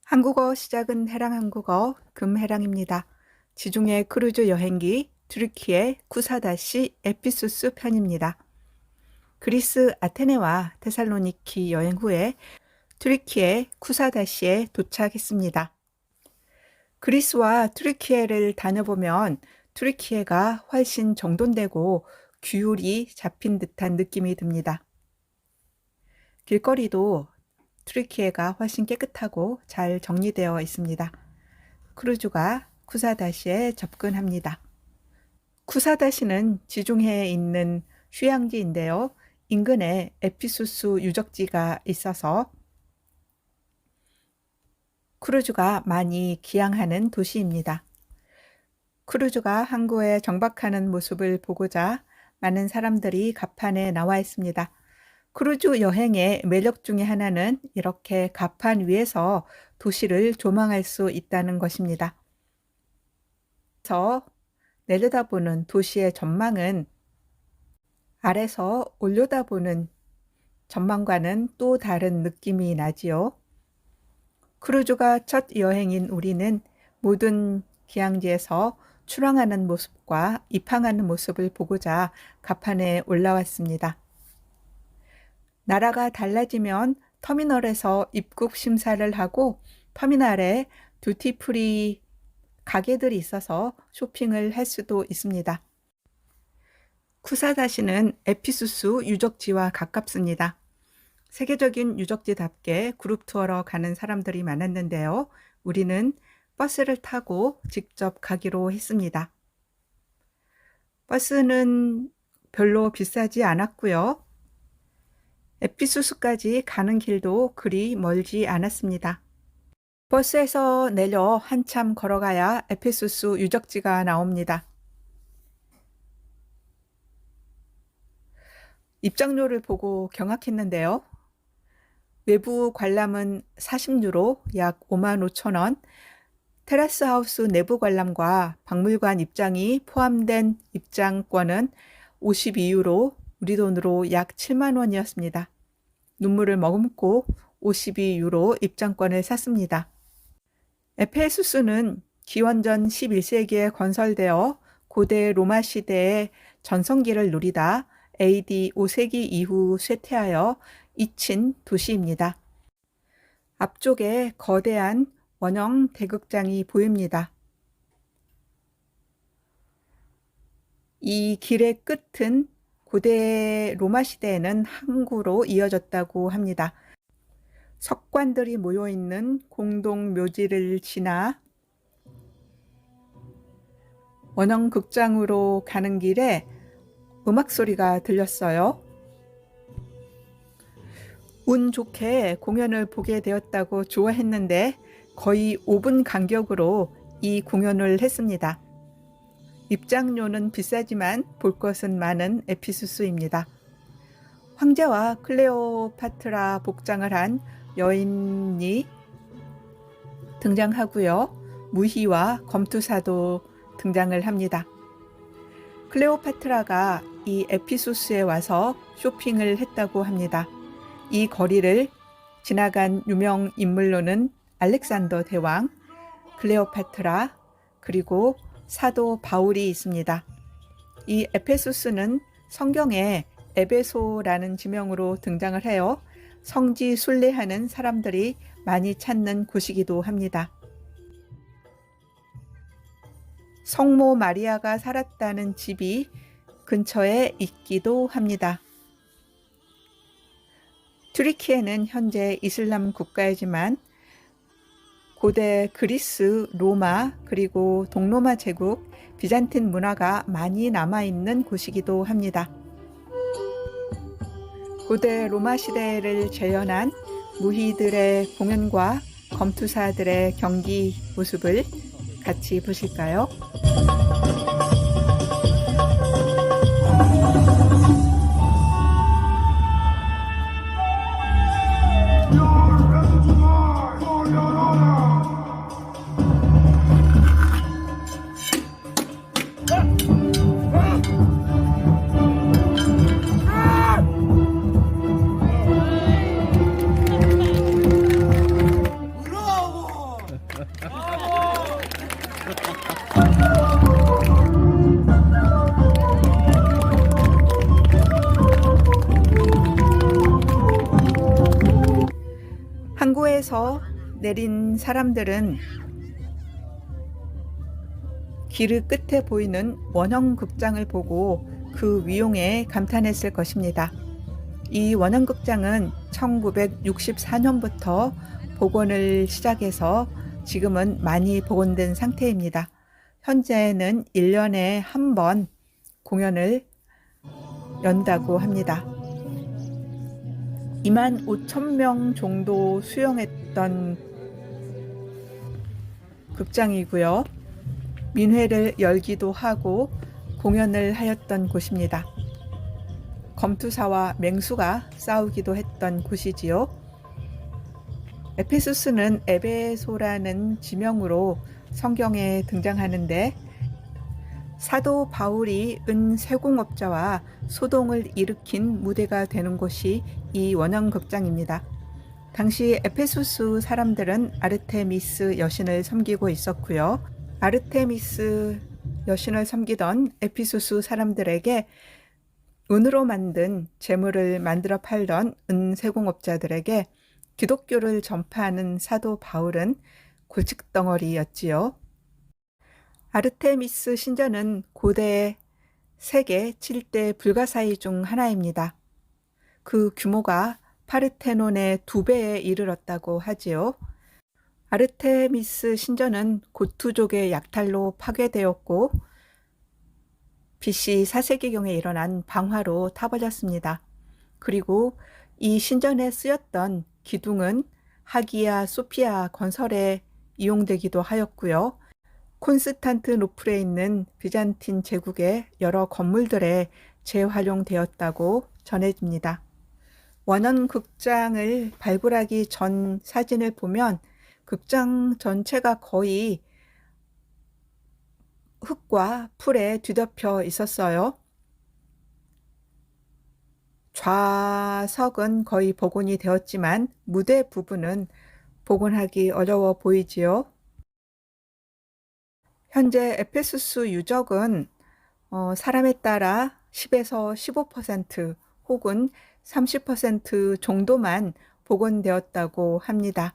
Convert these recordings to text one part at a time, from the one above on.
한국어 시작은 해랑 한국어 금해랑입니다. 지중해 크루즈 여행기 튀르키예 쿠사다시 에피수스 편입니다. 그리스 아테네와 테살로니키 여행 후에 튀르키예 쿠사다시에 도착했습니다. 그리스와 튀르키예를 다녀보면 튀르키예가 훨씬 정돈되고 규율이 잡힌 듯한 느낌이 듭니다. 길거리도 튀르키예가 훨씬 깨끗하고 잘 정리되어 있습니다. 크루즈가 쿠사다시에 접근합니다. 쿠사다시는 지중해에 있는 휴양지인데요. 인근에 에피수스 유적지가 있어서 크루즈가 많이 기항하는 도시입니다. 크루즈가 항구에 정박하는 모습을 보고자 많은 사람들이 갑판에 나와 있습니다. 크루즈 여행의 매력 중에 하나는 이렇게 갑판 위에서 도시를 조망할 수 있다는 것입니다. 그래서 내려다보는 도시의 전망은 아래서 올려다보는 전망과는 또 다른 느낌이 나지요. 크루즈가 첫 여행인 우리는 모든 기항지에서 출항하는 모습과 입항하는 모습을 보고자 갑판에 올라왔습니다. 나라가 달라지면 터미널에서 입국 심사를 하고 터미널에 듀티프리 가게들이 있어서 쇼핑을 할 수도 있습니다. 쿠사다시는 에피수스 유적지와 가깝습니다. 세계적인 유적지답게 그룹 투어로 가는 사람들이 많았는데요. 우리는 버스를 타고 직접 가기로 했습니다. 버스는 별로 비싸지 않았고요. 에피수스까지 가는 길도 그리 멀지 않았습니다. 버스에서 내려 한참 걸어가야 에피수스 유적지가 나옵니다. 입장료를 보고 경악했는데요. 외부 관람은 40유로, 약 55,000원, 테라스 하우스 내부 관람과 박물관 입장이 포함된 입장권은 52유로, 우리 돈으로 약 7만 원이었습니다. 눈물을 머금고 52유로 입장권을 샀습니다. 에페수스는 기원전 11세기에 건설되어 고대 로마 시대의 전성기를 누리다 AD 5세기 이후 쇠퇴하여 잊힌 도시입니다. 앞쪽에 거대한 원형 대극장이 보입니다. 이 길의 끝은 고대 로마 시대에는 항구로 이어졌다고 합니다. 석관들이 모여있는 공동 묘지를 지나 원형 극장으로 가는 길에 음악 소리가 들렸어요. 운 좋게 공연을 보게 되었다고 좋아했는데 거의 5분 간격으로 이 공연을 했습니다. 입장료는 비싸지만 볼 것은 많은 에피수스입니다. 황제와 클레오파트라 복장을 한 여인이 등장하고요. 무희와 검투사도 등장을 합니다. 클레오파트라가 이 에피수스에 와서 쇼핑을 했다고 합니다. 이 거리를 지나간 유명 인물로는 알렉산더 대왕, 클레오파트라, 그리고 사도 바울이 있습니다. 이 에페수스는 성경에 에베소라는 지명으로 등장을 해요. 성지 순례하는 사람들이 많이 찾는 곳이기도 합니다. 성모 마리아가 살았다는 집이 근처에 있기도 합니다. 튀르키예는 현재 이슬람 국가이지만 고대 그리스, 로마, 그리고 동로마 제국, 비잔틴 문화가 많이 남아있는 곳이기도 합니다. 고대 로마 시대를 재현한 무희들의 공연과 검투사들의 경기 모습을 같이 보실까요? 차에서 내린 사람들은 길 끝에 보이는 원형극장을 보고 그 위용에 감탄했을 것입니다. 이 원형극장은 1964년부터 복원을 시작해서 지금은 많이 복원된 상태입니다. 현재는 1년에 한 번 공연을 연다고 합니다. 25,000명 정도 수용했던 극장이고요. 민회를 열기도 하고 공연을 하였던 곳입니다. 검투사와 맹수가 싸우기도 했던 곳이지요. 에페수스는 에베소라는 지명으로 성경에 등장하는데 사도 바울이 은세공업자와 소동을 일으킨 무대가 되는 곳이 이 원형극장입니다. 당시 에페소스 사람들은 아르테미스 여신을 섬기고 있었고요. 아르테미스 여신을 섬기던 에피소스 사람들에게 은으로 만든 재물을 만들어 팔던 은세공업자들에게 기독교를 전파하는 사도 바울은 골칫덩어리였지요. 아르테미스 신전은 고대 세계 7대 불가사의 중 하나입니다. 그 규모가 파르테논의 2배에 이르렀다고 하지요. 아르테미스 신전은 고투족의 약탈로 파괴되었고 BC 4세기경에 일어난 방화로 타버렸습니다. 그리고 이 신전에 쓰였던 기둥은 하기야 소피아 건설에 이용되기도 하였고요. 콘스탄트노플에 있는 비잔틴 제국의 여러 건물들에 재활용되었다고 전해집니다. 원형극장을 발굴하기 전 사진을 보면 극장 전체가 거의 흙과 풀에 뒤덮여 있었어요. 좌석은 거의 복원이 되었지만 무대 부분은 복원하기 어려워 보이지요. 현재 에페수스 유적은 사람에 따라 10에서 15% 혹은 30% 정도만 복원되었다고 합니다.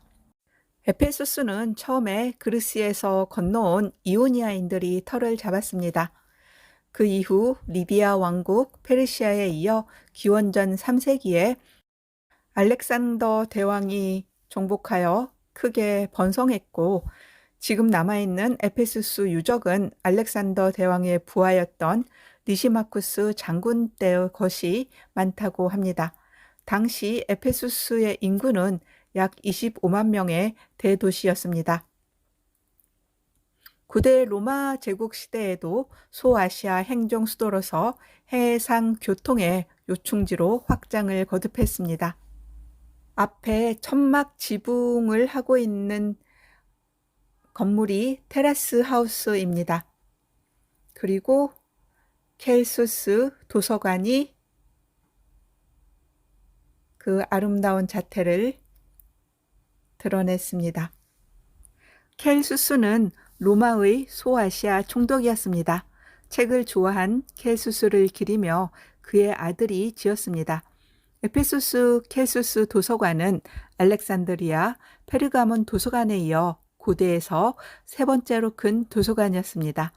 에페소스는 처음에 그리스에서 건너온 이오니아인들이 터를 잡았습니다. 그 이후 리디아 왕국 페르시아에 이어 기원전 3세기에 알렉산더 대왕이 정복하여 크게 번성했고 지금 남아있는 에페소스 유적은 알렉산더 대왕의 부하였던 리시마쿠스 장군 때의 것이 많다고 합니다. 당시 에페소스의 인구는 약 25만 명의 대도시였습니다. 고대 로마 제국 시대에도 소아시아 행정 수도로서 해상 교통의 요충지로 확장을 거듭했습니다. 앞에 천막 지붕을 하고 있는 건물이 테라스 하우스입니다. 그리고 켈수스 도서관이 그 아름다운 자태를 드러냈습니다. 켈수스는 로마의 소아시아 총독이었습니다. 책을 좋아한 켈수스를 기리며 그의 아들이 지었습니다. 에페소스 켈수스 도서관은 알렉산드리아 페르가몬 도서관에 이어 고대에서 세 번째로 큰 도서관이었습니다.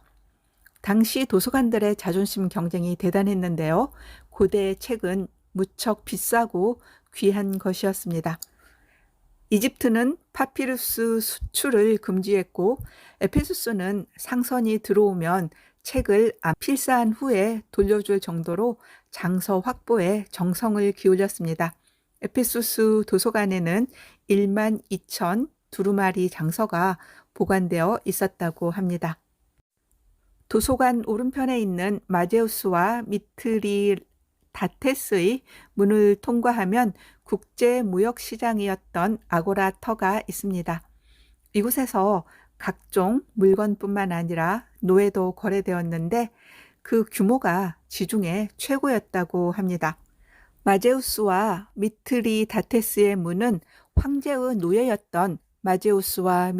당시 도서관들의 자존심 경쟁이 대단했는데요. 고대의 책은 무척 비싸고 귀한 것이었습니다. 이집트는 파피루스 수출을 금지했고 에페소스는 상선이 들어오면 책을 필사한 후에 돌려줄 정도로 장서 확보에 정성을 기울였습니다. 에페소스 도서관에는 12,000 두루마리 장서가 보관되어 있었다고 합니다. 도서관 오른편에 있는 마제우스와 미트리다테스의 문을 통과하면 국제무역시장이었던 아고라터가 있습니다. 이곳에서 각종 물건뿐만 아니라 노예도 거래되었는데 그 규모가 지중해 최고였다고 합니다. 마제우스와 미트리다테스의 문은 황제의 노예였던 마제우스와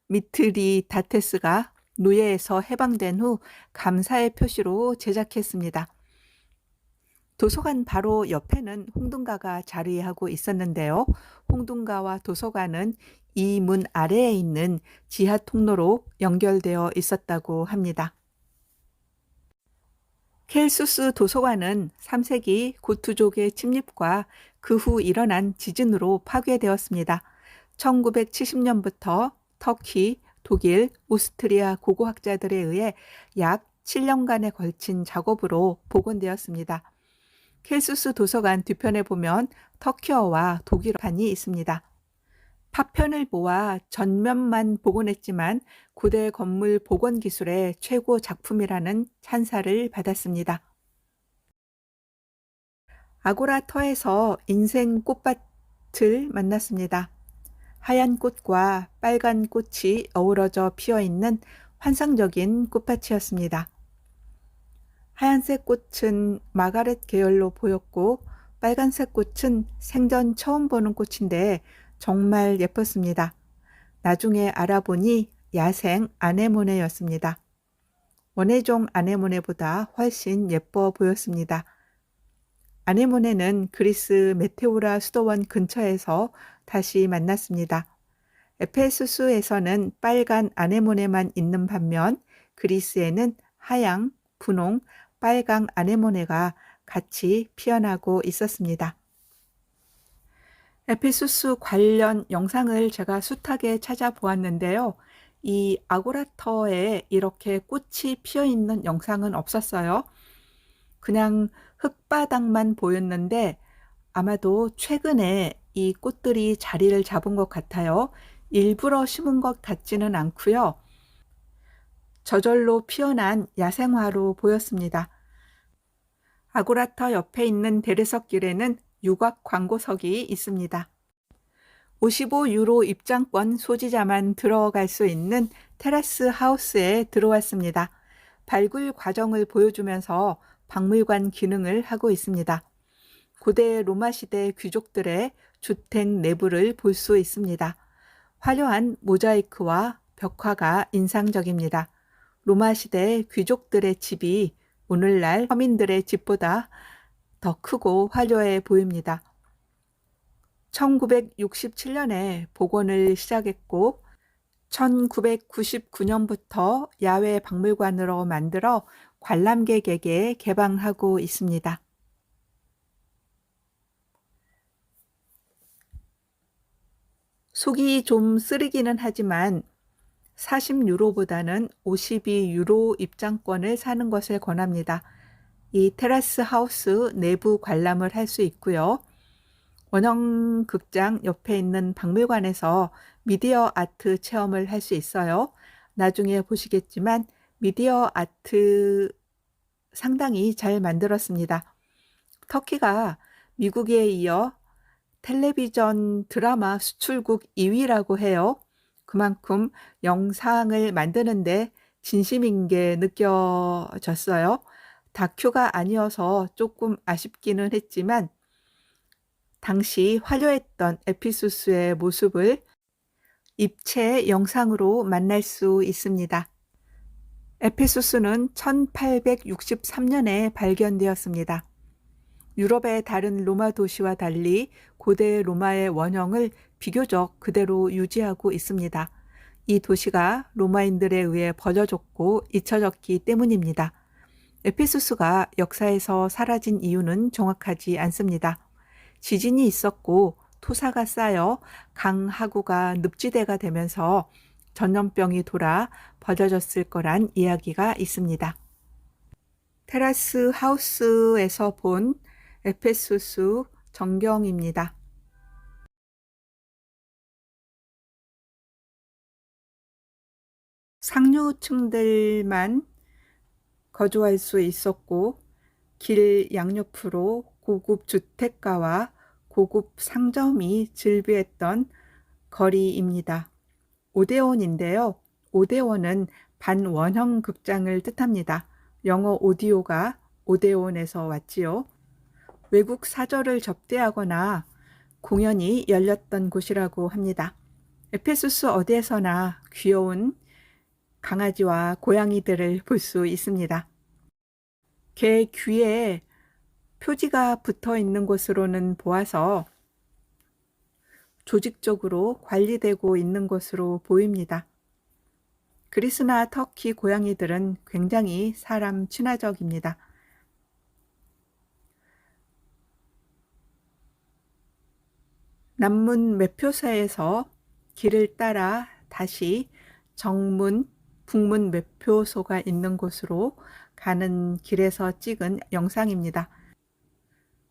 미트리다테스가 노예에서 해방된 후 감사의 표시로 제작했습니다. 도서관 바로 옆에는 홍등가가 자리하고 있었는데요. 홍등가와 도서관은 이 문 아래에 있는 지하 통로로 연결되어 있었다고 합니다. 켈수스 도서관은 3세기 고투족의 침입과 그 후 일어난 지진으로 파괴되었습니다. 1970년부터 터키, 독일, 오스트리아 고고학자들에 의해 약 7년간에 걸친 작업으로 복원되었습니다. 켈수스 도서관 뒤편에 보면 터키어와 독일어판이 있습니다. 파편을 모아 전면만 복원했지만 고대 건물 복원 기술의 최고 작품이라는 찬사를 받았습니다. 아고라터에서 인생 꽃밭을 만났습니다. 하얀 꽃과 빨간 꽃이 어우러져 피어있는 환상적인 꽃밭이었습니다. 하얀색 꽃은 마가렛 계열로 보였고 빨간색 꽃은 생전 처음 보는 꽃인데 정말 예뻤습니다. 나중에 알아보니 야생 아네모네였습니다. 원예종 아네모네보다 훨씬 예뻐 보였습니다. 아네모네는 그리스 메테오라 수도원 근처에서 다시 만났습니다. 에페소스에서는 빨간 아네모네만 있는 반면 그리스에는 하양, 분홍, 빨강 아네모네가 같이 피어나고 있었습니다. 에페소스 관련 영상을 제가 숱하게 찾아보았는데요. 이 아고라터에 이렇게 꽃이 피어 있는 영상은 없었어요. 그냥 흙바닥만 보였는데 아마도 최근에 이 꽃들이 자리를 잡은 것 같아요. 일부러 심은 것 같지는 않고요. 저절로 피어난 야생화로 보였습니다. 아고라터 옆에 있는 대리석길에는 유곽 광고석이 있습니다. 55유로 입장권 소지자만 들어갈 수 있는 테라스 하우스에 들어왔습니다. 발굴 과정을 보여주면서 박물관 기능을 하고 있습니다. 고대 로마 시대 귀족들의 주택 내부를 볼 수 있습니다. 화려한 모자이크와 벽화가 인상적입니다. 로마 시대 귀족들의 집이 오늘날 서민들의 집보다 더 크고 화려해 보입니다. 1967년에 복원을 시작했고 1999년부터 야외 박물관으로 만들어 관람객에게 개방하고 있습니다. 속이 좀 쓰리기는 하지만 40유로보다는 52유로 입장권을 사는 것을 권합니다. 이 테라스 하우스 내부 관람을 할 수 있고요. 원형극장 옆에 있는 박물관에서 미디어 아트 체험을 할 수 있어요. 나중에 보시겠지만 미디어 아트 상당히 잘 만들었습니다. 터키가 미국에 이어 텔레비전 드라마 수출국 2위라고 해요. 그만큼 영상을 만드는데 진심인 게 느껴졌어요. 다큐가 아니어서 조금 아쉽기는 했지만 당시 화려했던 에피소스의 모습을 입체 영상으로 만날 수 있습니다. 에페소스는 1863년에 발견되었습니다. 유럽의 다른 로마 도시와 달리 고대 로마의 원형을 비교적 그대로 유지하고 있습니다. 이 도시가 로마인들에 의해 버려졌고 잊혀졌기 때문입니다. 에페소스가 역사에서 사라진 이유는 정확하지 않습니다. 지진이 있었고 토사가 쌓여 강 하구가 늪지대가 되면서 전염병이 돌아 버려졌을 거란 이야기가 있습니다. 테라스 하우스에서 본 에페소스 전경입니다. 상류층들만 거주할 수 있었고 길 양옆으로 고급 주택가와 고급 상점이 즐비했던 거리입니다. 오데온인데요. 오데온은 반원형 극장을 뜻합니다. 영어 오디오가 오데온에서 왔지요. 외국 사절을 접대하거나 공연이 열렸던 곳이라고 합니다. 에페소스 어디에서나 귀여운 강아지와 고양이들을 볼 수 있습니다. 개 귀에 표지가 붙어 있는 곳으로는 보아서 조직적으로 관리되고 있는 것으로 보입니다. 그리스나 터키 고양이들은 굉장히 사람 친화적입니다. 남문 매표소에서 길을 따라 다시 정문, 북문 매표소가 있는 곳으로 가는 길에서 찍은 영상입니다.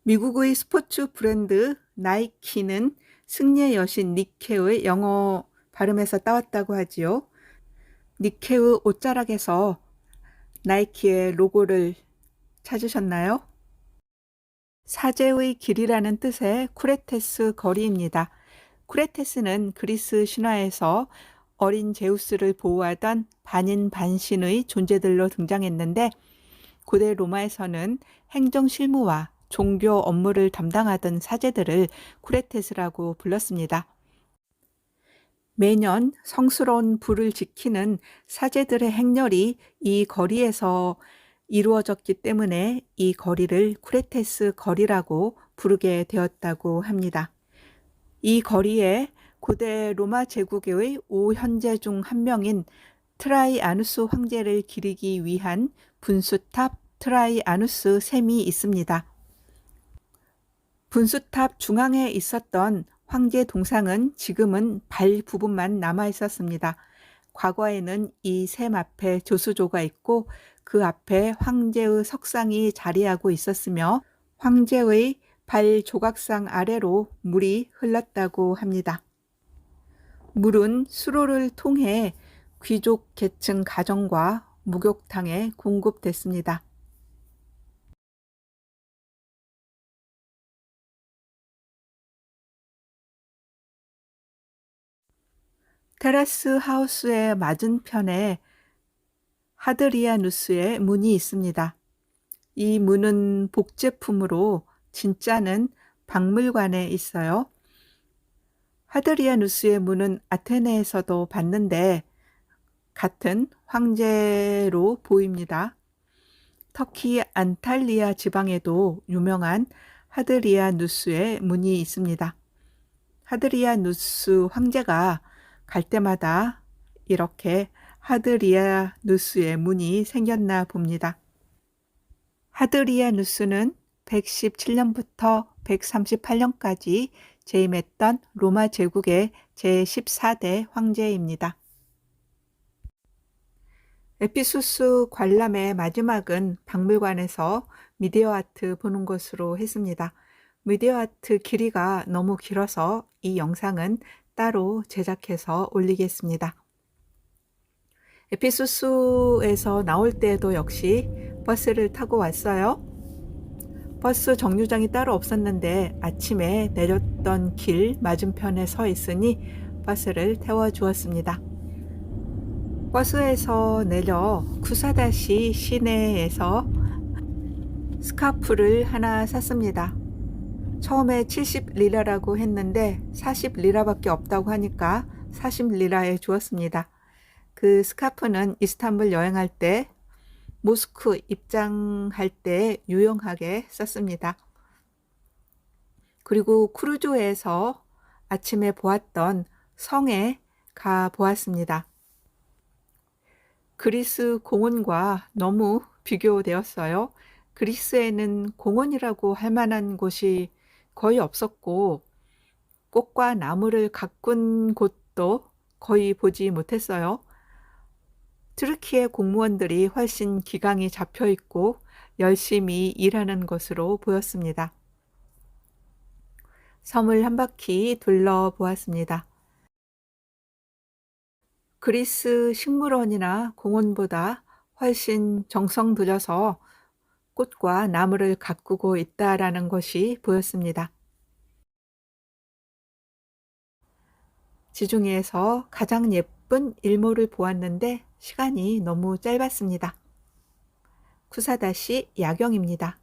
미국의 스포츠 브랜드 나이키는 승리의 여신 니케의 영어 발음에서 따왔다고 하지요. 니케의 옷자락에서 나이키의 로고를 찾으셨나요? 사제의 길이라는 뜻의 쿠레테스 거리입니다. 쿠레테스는 그리스 신화에서 어린 제우스를 보호하던 반인반신의 존재들로 등장했는데 고대 로마에서는 행정 실무와 종교 업무를 담당하던 사제들을 쿠레테스라고 불렀습니다. 매년 성스러운 불을 지키는 사제들의 행렬이 이 거리에서 이루어졌기 때문에 이 거리를 쿠레테스 거리라고 부르게 되었다고 합니다. 이 거리에 고대 로마 제국의 5현제 중 한 명인 트라이아누스 황제를 기리기 위한 분수탑 트라이아누스 샘이 있습니다. 분수탑 중앙에 있었던 황제 동상은 지금은 발 부분만 남아 있었습니다. 과거에는 이 샘 앞에 조수조가 있고 그 앞에 황제의 석상이 자리하고 있었으며 황제의 발 조각상 아래로 물이 흘렀다고 합니다. 물은 수로를 통해 귀족 계층 가정과 목욕탕에 공급됐습니다. 테라스 하우스의 맞은편에 하드리아누스의 문이 있습니다. 이 문은 복제품으로 진짜는 박물관에 있어요. 하드리아누스의 문은 아테네에서도 봤는데 같은 황제로 보입니다. 터키 안탈리아 지방에도 유명한 하드리아누스의 문이 있습니다. 하드리아누스 황제가 갈 때마다 이렇게 하드리아누스의 문이 생겼나 봅니다. 하드리아누스는 117년부터 138년까지 재임했던 로마 제국의 제14대 황제입니다. 에피수스 관람의 마지막은 박물관에서 미디어 아트 보는 것으로 했습니다. 미디어 아트 길이가 너무 길어서 이 영상은 따로 제작해서 올리겠습니다. 에피수스에서 나올 때도 역시 버스를 타고 왔어요. 버스 정류장이 따로 없었는데 아침에 내렸던 길 맞은편에 서 있으니 버스를 태워주었습니다. 버스에서 내려 쿠사다시 시내에서 스카프를 하나 샀습니다. 처음에 70리라라고 했는데 40리라밖에 없다고 하니까 40리라에 주었습니다. 그 스카프는 이스탄불 여행할 때 모스크 입장할 때 유용하게 썼습니다. 그리고 크루즈에서 아침에 보았던 성에 가 보았습니다. 그리스 공원과 너무 비교되었어요. 그리스에는 공원이라고 할 만한 곳이 거의 없었고 꽃과 나무를 가꾼 곳도 거의 보지 못했어요. 트르키의 공무원들이 훨씬 기강이 잡혀 있고 열심히 일하는 것으로 보였습니다. 섬을 한 바퀴 둘러보았습니다. 그리스 식물원이나 공원보다 훨씬 정성 들여서 꽃과 나무를 가꾸고 있다라는 것이 보였습니다. 지중해에서 가장 예쁜 일몰을 보았는데 시간이 너무 짧았습니다. 쿠사다시 야경입니다.